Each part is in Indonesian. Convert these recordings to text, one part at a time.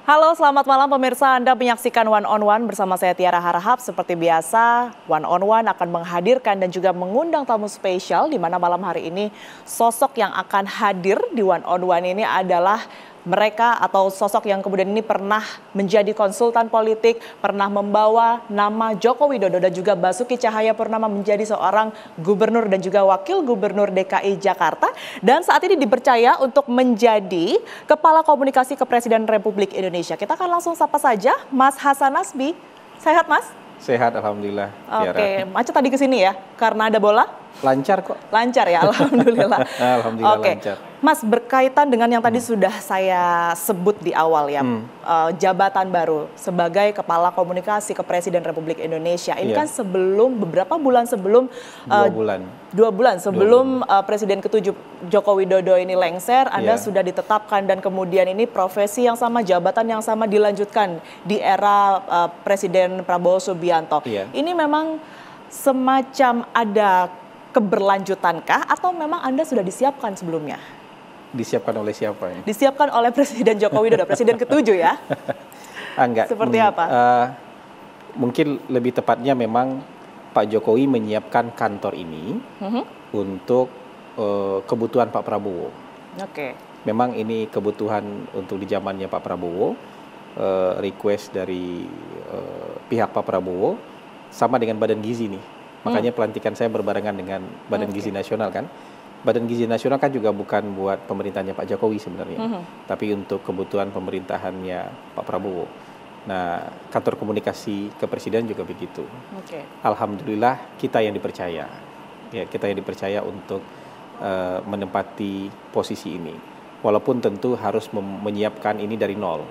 Halo, selamat malam pemirsa. Anda menyaksikan One on One bersama saya Tiara Harahap. Seperti biasa, One on One akan menghadirkan dan juga mengundang tamu spesial di mana malam hari ini sosok yang akan hadir di One on One ini adalah mereka atau sosok yang kemudian ini pernah menjadi konsultan politik, pernah membawa nama Joko Widodo dan juga Basuki Cahayapurnama menjadi seorang gubernur dan juga wakil gubernur DKI Jakarta. Dan saat ini dipercaya untuk menjadi Kepala Komunikasi Kepresiden Republik Indonesia. Kita akan langsung sapa saja Mas Hasan Nasbi. Sehat Mas? Sehat, alhamdulillah. Oke, macet tadi ke sini ya? Karena ada bola? Lancar kok. Lancar ya, alhamdulillah. Alhamdulillah Oke. lancar. Mas, berkaitan dengan yang tadi sudah saya sebut di awal ya, jabatan baru sebagai Kepala Komunikasi Kepresiden Republik Indonesia. Ini kan sebelum beberapa bulan sebelum 2 bulan sebelum Presiden ke-7 Joko Widodo ini lengser, Anda sudah ditetapkan dan kemudian ini profesi yang sama, jabatan yang sama dilanjutkan di era Presiden Prabowo Subianto. Ini memang semacam ada keberlanjutankah atau memang Anda sudah disiapkan sebelumnya? Disiapkan oleh siapa ya? Disiapkan oleh Presiden Joko Widodo, Presiden ke-7 ya? Enggak. Seperti apa? Mungkin lebih tepatnya memang Pak Jokowi menyiapkan kantor ini untuk kebutuhan Pak Prabowo. Oke. Memang ini kebutuhan untuk di zamannya Pak Prabowo, request dari pihak Pak Prabowo sama dengan Badan Gizi nih. Makanya pelantikan saya berbarengan dengan Badan Gizi Nasional kan. Badan Gizi Nasional kan juga bukan buat pemerintahnya Pak Jokowi sebenarnya, tapi untuk kebutuhan pemerintahannya Pak Prabowo. Nah, kantor komunikasi kepresiden juga begitu. Alhamdulillah kita yang dipercaya, ya kita yang dipercaya untuk menempati posisi ini. Walaupun tentu harus menyiapkan ini dari nol.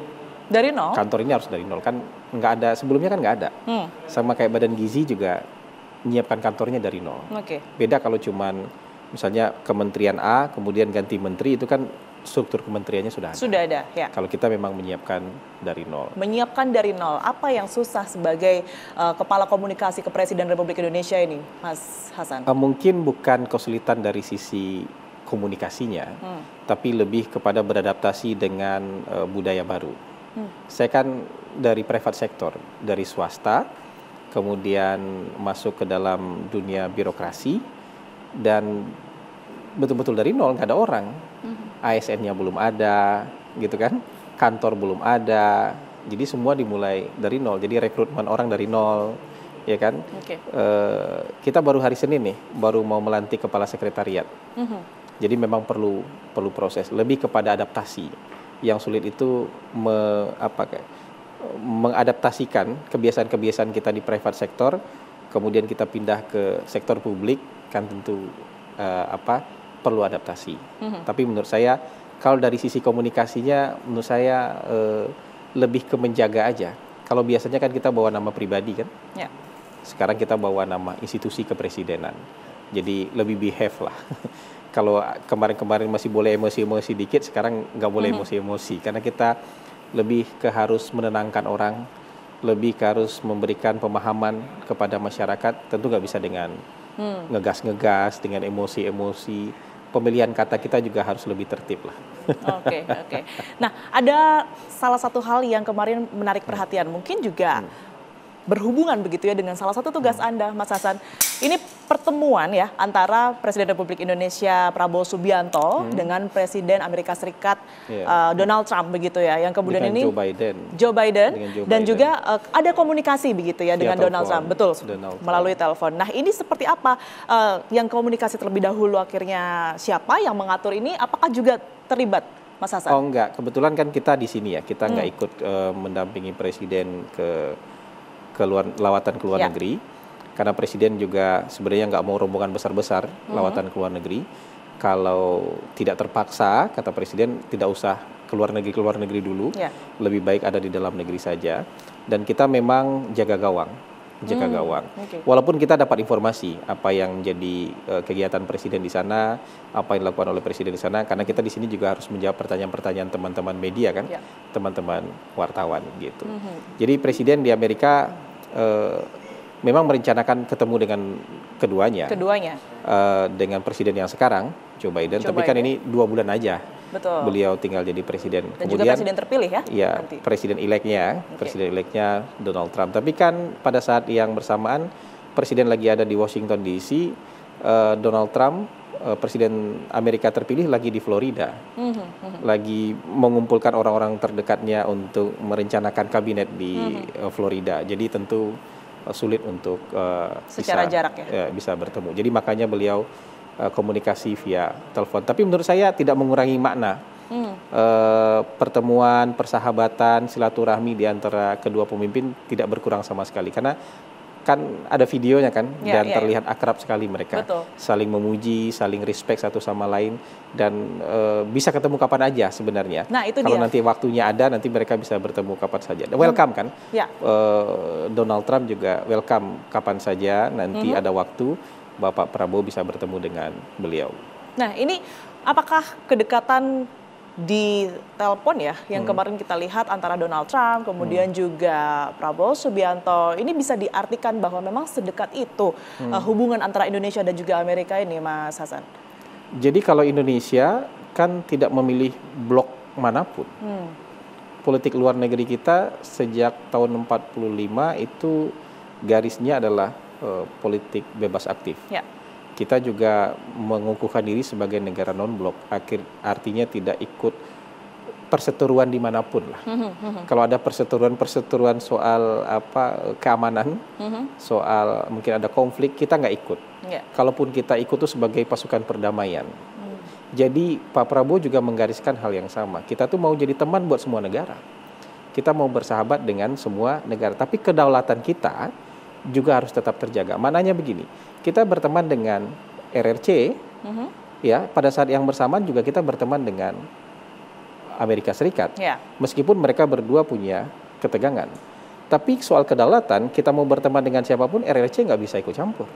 Dari nol? Kantor ini harus dari nol kan, nggak ada sebelumnya kan nggak ada. Sama kayak Badan Gizi juga menyiapkan kantornya dari nol. Beda kalau cuman misalnya Kementerian A, kemudian ganti menteri, itu kan struktur kementeriannya sudah ada. Sudah ada, ya. Kalau kita memang menyiapkan dari nol. Menyiapkan dari nol, apa yang susah sebagai Kepala Komunikasi Kepresiden Republik Indonesia ini, Mas Hasan? Mungkin bukan kesulitan dari sisi komunikasinya, tapi lebih kepada beradaptasi dengan budaya baru. Saya kan dari private sector, dari swasta, kemudian masuk ke dalam dunia birokrasi, dan betul-betul dari nol, nggak ada orang. ASN-nya belum ada, gitu kan? Kantor belum ada, jadi semua dimulai dari nol. Jadi rekrutmen orang dari nol, ya kan? Kita baru hari Senin nih, baru mau melantik kepala sekretariat. Jadi memang perlu proses, lebih kepada adaptasi. Yang sulit itu mengadaptasikan kebiasaan-kebiasaan kita di private sector, kemudian kita pindah ke sektor publik, kan tentu perlu adaptasi. Tapi menurut saya kalau dari sisi komunikasinya, menurut saya lebih ke menjaga aja. Kalau biasanya kan kita bawa nama pribadi kan, sekarang kita bawa nama institusi kepresidenan. Jadi lebih behave lah. Kalau kemarin-kemarin masih boleh emosi-emosi dikit, sekarang nggak boleh emosi-emosi. Karena kita lebih ke harus menenangkan orang, lebih ke harus memberikan pemahaman kepada masyarakat. Tentu nggak bisa dengan ngegas-ngegas, dengan emosi-emosi. Pemilihan kata kita juga harus lebih tertib lah. Oke. Nah, ada salah satu hal yang kemarin menarik perhatian, mungkin juga berhubungan begitu ya dengan salah satu tugas Anda, Mas Hasan. Ini pertemuan ya antara Presiden Republik Indonesia Prabowo Subianto dengan Presiden Amerika Serikat Donald Trump begitu ya, yang kemudian dengan ini Joe Biden dan juga ada komunikasi begitu ya dengan Donald Trump, betul, melalui telepon. Nah, ini seperti apa yang komunikasi terlebih dahulu, akhirnya siapa yang mengatur ini? Apakah juga terlibat, Mas Hasan? Oh enggak, kebetulan kan kita di sini ya, kita nggak ikut mendampingi Presiden lawatan ke luar negeri, karena Presiden juga sebenarnya nggak mau rombongan besar-besar lawatan ke luar negeri. Kalau tidak terpaksa, kata Presiden, tidak usah ke luar negeri dulu, lebih baik ada di dalam negeri saja. Dan kita memang jaga gawang. Walaupun kita dapat informasi apa yang jadi kegiatan Presiden di sana, apa yang dilakukan oleh Presiden di sana, karena kita di sini juga harus menjawab pertanyaan-pertanyaan teman-teman media kan, teman-teman wartawan gitu. Jadi Presiden di Amerika memang merencanakan ketemu dengan keduanya. Dengan Presiden yang sekarang, Joe Biden. Tapi kan ini 2 bulan aja. Betul. Beliau tinggal jadi presiden. Dan kemudian, juga presiden terpilih ya? Iya, presiden eleknya Donald Trump. Tapi kan pada saat yang bersamaan presiden lagi ada di Washington DC, Donald Trump, presiden Amerika terpilih lagi di Florida, lagi mengumpulkan orang-orang terdekatnya untuk merencanakan kabinet di Florida. Jadi tentu sulit untuk secara jarak bisa bertemu. Jadi makanya beliau komunikasi via telepon. Tapi menurut saya tidak mengurangi makna pertemuan, persahabatan, silaturahmi di antara kedua pemimpin tidak berkurang sama sekali. Karena kan ada videonya kan, dan terlihat akrab sekali mereka. Betul. Saling memuji, saling respect satu sama lain, dan bisa ketemu kapan aja sebenarnya. Nah, itu kalau nanti waktunya ada, nanti mereka bisa bertemu kapan saja. Welcome kan? Donald Trump juga welcome kapan saja, nanti ada waktu Bapak Prabowo bisa bertemu dengan beliau. Nah, ini apakah kedekatan di telepon ya yang kemarin kita lihat antara Donald Trump kemudian juga Prabowo Subianto ini bisa diartikan bahwa memang sedekat itu hubungan antara Indonesia dan juga Amerika ini, Mas Hasan? Jadi kalau Indonesia kan tidak memilih blok manapun. Politik luar negeri kita sejak tahun 45 itu garisnya adalah politik bebas aktif. Ya. Kita juga mengukuhkan diri sebagai negara non-blok, artinya tidak ikut perseteruan dimanapun lah. Kalau ada perseteruan soal keamanan, soal mungkin ada konflik, kita nggak ikut. Kalaupun kita ikut itu sebagai pasukan perdamaian. Jadi Pak Prabowo juga menggariskan hal yang sama. Kita tuh mau jadi teman buat semua negara. Kita mau bersahabat dengan semua negara. Tapi kedaulatan kita juga harus tetap terjaga. Maknanya begini, kita berteman dengan RRC, ya pada saat yang bersamaan juga kita berteman dengan Amerika Serikat. Meskipun mereka berdua punya ketegangan. Tapi soal kedaulatan, kita mau berteman dengan siapapun, RRC nggak bisa ikut campur.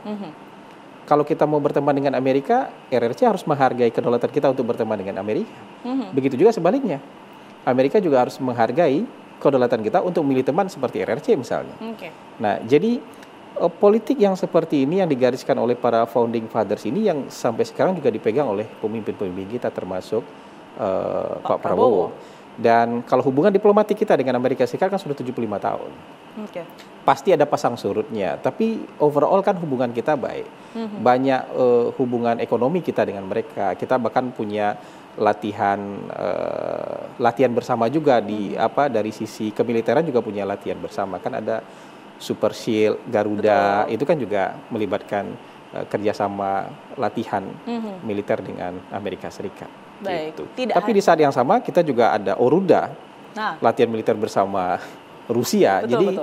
Kalau kita mau berteman dengan Amerika, RRC harus menghargai kedaulatan kita untuk berteman dengan Amerika. Begitu juga sebaliknya. Amerika juga harus menghargai kedaulatan kita untuk memilih teman seperti RRC misalnya. Nah, jadi politik yang seperti ini yang digariskan oleh para founding fathers ini yang sampai sekarang juga dipegang oleh pemimpin-pemimpin kita termasuk Pak Prabowo. Dan kalau hubungan diplomatik kita dengan Amerika Serikat kan sudah 75 tahun. Pasti ada pasang surutnya, tapi overall kan hubungan kita baik. Banyak hubungan ekonomi kita dengan mereka. Kita bahkan punya latihan bersama juga dari sisi kemiliteran juga punya latihan bersama. Kan ada Super Shield, Garuda, itu kan juga melibatkan kerjasama latihan militer dengan Amerika Serikat. Gitu. Tapi di saat yang sama kita juga ada Oruda, latihan militer bersama Rusia. Jadi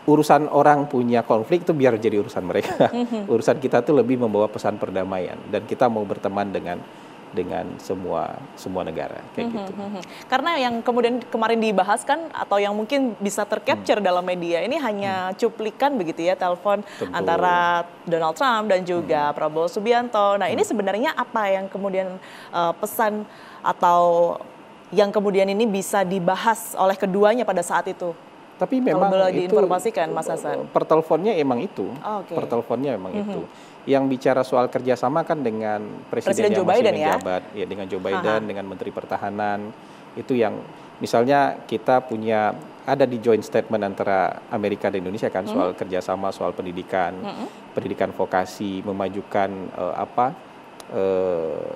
urusan orang punya konflik itu biar jadi urusan mereka. Urusan kita tuh lebih membawa pesan perdamaian dan kita mau berteman dengan semua negara kayak gitu. Karena yang kemudian kemarin dibahas kan atau yang mungkin bisa tercapture dalam media ini hanya cuplikan begitu ya, telepon antara Donald Trump dan juga Prabowo Subianto. Nah, ini sebenarnya apa yang kemudian pesan atau yang kemudian ini bisa dibahas oleh keduanya pada saat itu? Tapi memang kalau boleh itu diinformasikan, Mas Hasan. Perteleponnya emang itu. Perteleponnya emang itu. Yang bicara soal kerjasama kan dengan presiden yang masih menjabat, ya dengan Joe Biden, dengan Menteri Pertahanan, itu yang misalnya kita punya ada di joint statement antara Amerika dan Indonesia kan soal kerjasama, soal pendidikan, pendidikan vokasi, memajukan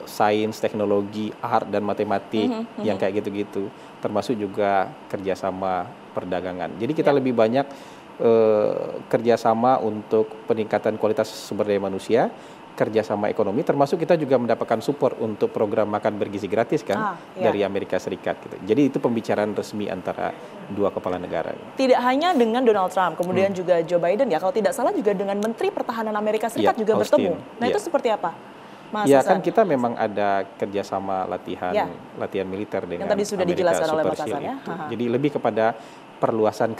sains, teknologi, art dan matematik yang kayak gitu-gitu, termasuk juga kerjasama perdagangan. Jadi kita lebih banyak kerjasama untuk peningkatan kualitas sumber daya manusia, kerjasama ekonomi, termasuk kita juga mendapatkan support untuk program makan bergizi gratis kan dari Amerika Serikat gitu. Jadi itu pembicaraan resmi antara dua kepala negara. Tidak hanya dengan Donald Trump, kemudian juga Joe Biden ya, kalau tidak salah juga dengan Menteri Pertahanan Amerika Serikat juga bertemu. Nah itu seperti apa, Mas Ya Hasan? kan kita memang ada kerjasama latihan militer dengan yang tadi sudah Amerika, dijelaskan oleh Mas Hasan ya. Jadi lebih kepada perluasan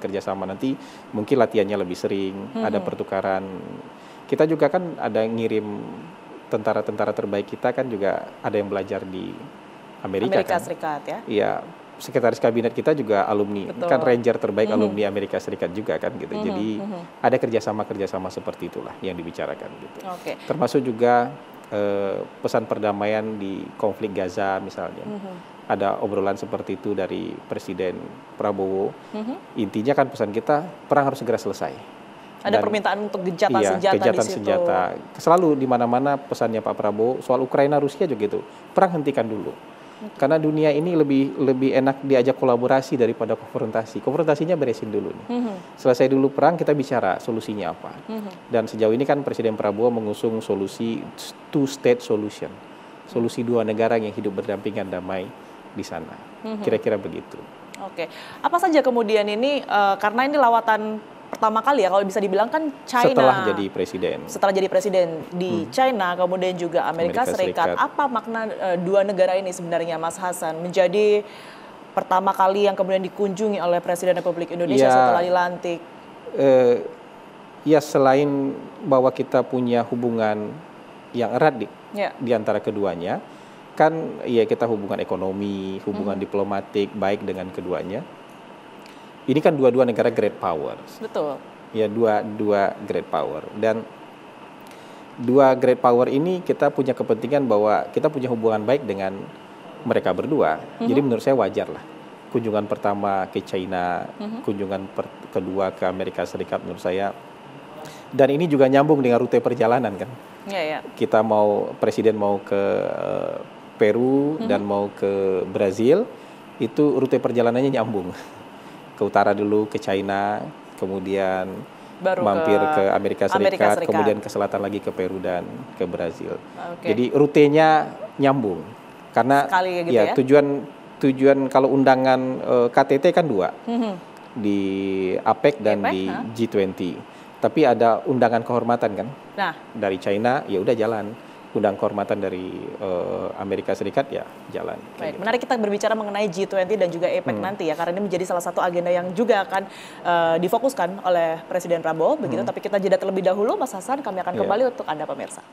kerjasama nanti mungkin latihannya lebih sering, ada pertukaran. Kita juga kan ada ngirim tentara-tentara terbaik kita kan juga ada yang belajar di Amerika kan? Serikat ya. Iya, sekretaris kabinet kita juga alumni, kan ranger terbaik alumni Amerika Serikat juga kan gitu. Jadi ada kerjasama seperti itulah yang dibicarakan gitu. Termasuk juga pesan perdamaian di konflik Gaza misalnya. Ada obrolan seperti itu dari Presiden Prabowo. Intinya kan pesan kita, perang harus segera selesai. Ada permintaan untuk gencatan senjata gencatan di situ. senjata. Selalu di mana-mana pesannya Pak Prabowo soal Ukraina Rusia juga gitu. Perang hentikan dulu. Karena dunia ini lebih enak diajak kolaborasi daripada konfrontasi. Konfrontasinya beresin dulu nih. Selesai dulu perang, kita bicara solusinya apa. Dan sejauh ini kan Presiden Prabowo mengusung solusi two-state solution. Solusi dua negara yang hidup berdampingan damai di sana. Kira-kira begitu. Oke. Apa saja kemudian ini, karena ini lawatan pertama kali ya kalau bisa dibilang kan China. Setelah jadi presiden di China, kemudian juga Amerika Serikat. Apa makna dua negara ini sebenarnya, Mas Hasan, menjadi pertama kali yang kemudian dikunjungi oleh Presiden Republik Indonesia setelah dilantik? Ya selain bahwa kita punya hubungan yang erat di antara keduanya, kan ya kita hubungan ekonomi, hubungan diplomatik baik dengan keduanya. Ini kan dua-dua negara great powers. Betul. Ya dua great power, dan dua great power ini kita punya kepentingan bahwa kita punya hubungan baik dengan mereka berdua. Jadi menurut saya wajar lah. Kunjungan pertama ke China, kunjungan kedua ke Amerika Serikat menurut saya. Dan ini juga nyambung dengan rute perjalanan kan. Kita presiden mau ke Peru dan mau ke Brazil, itu rute perjalanannya nyambung. Ke utara dulu ke China, kemudian baru mampir ke Amerika Serikat, kemudian ke selatan lagi ke Peru dan ke Brazil. Jadi rutenya nyambung. Karena ya tujuan kalau undangan KTT kan dua, di APEC dan di G20. Tapi ada undangan kehormatan kan, dari China ya udah jalan. Undang kehormatan dari Amerika Serikat ya jalan. Baik, menarik kita berbicara mengenai G20 dan juga APEC nanti ya, karena ini menjadi salah satu agenda yang juga akan difokuskan oleh Presiden Prabowo begitu. Tapi kita jeda terlebih dahulu, Mas Hasan, kami akan kembali untuk Anda pemirsa.